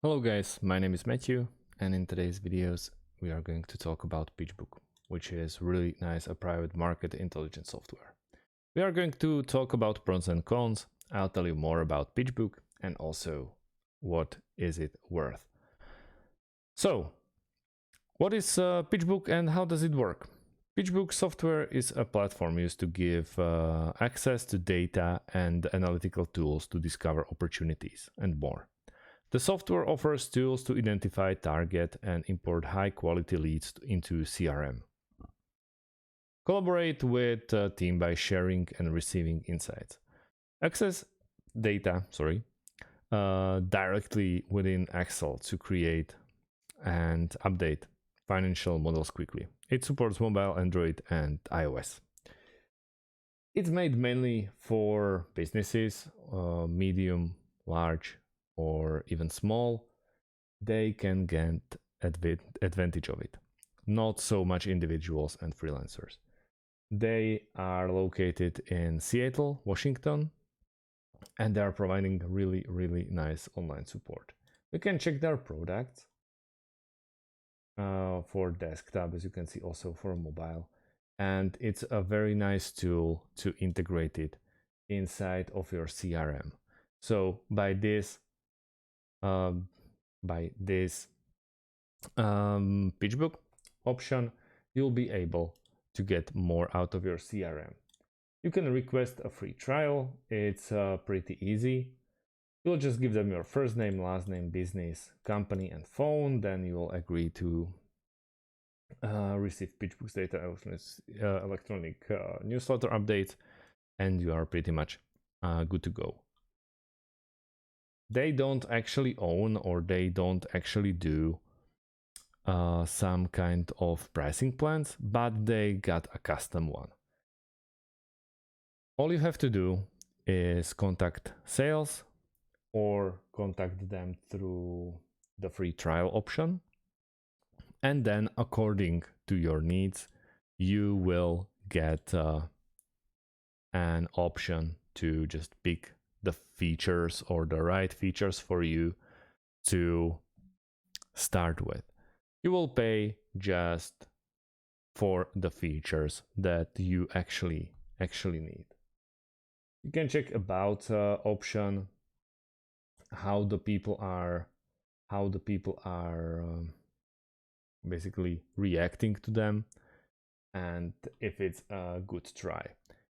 Hello guys, my name is Matthew, and in today's videos we are going to talk about Pitchbook, which is really nice a private market intelligence software. We are going to talk about pros and cons. I'll tell you more about Pitchbook and also what is it worth. So, what is Pitchbook and how does it work? Pitchbook software is a platform used to give access to data and analytical tools to discover opportunities and more. The software offers tools to identify, target, and import high-quality leads into CRM. Collaborate with a team by sharing and receiving insights. Access data, directly within Excel to create and update financial models quickly. It supports mobile, Android, and iOS. It's made mainly for businesses, medium, large, or even small. They can get advantage of it. Not so much individuals and freelancers. They are located in Seattle, Washington, and they are providing really nice online support. You can check their products for desktop, as you can see, also for mobile, and it's a very nice tool to integrate it inside of your CRM. So by this Pitchbook option, you'll be able to get more out of your CRM. You can request a free trial. It's pretty easy. You'll just give them your first name, last name, business, company, and phone. Then you will agree to receive Pitchbook's data electronic newsletter updates, and you are pretty much good to go. They don't actually own, or they don't actually do some kind of pricing plans, but they got a custom one. All you have to do is contact sales or contact them through the free trial option, and then according to your needs you will get an option to just pick the features or the right features for you to start with. You will pay just for the features that you actually need. You can check about option, how the people are basically reacting to them, and if it's a good try.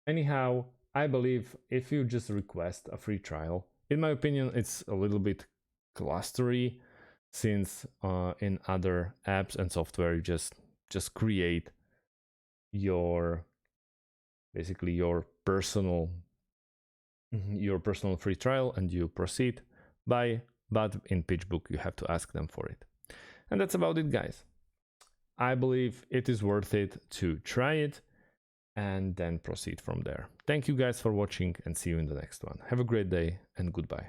Anyhow, I believe if you just request a free trial, in my opinion, it's a little bit clustery, since in other apps and software you just create your personal free trial and you proceed but in Pitchbook you have to ask them for it. And that's about it, guys. I believe it is worth it to try it and then proceed from there. Thank you guys for watching, and see you in the next one. Have a great day and goodbye.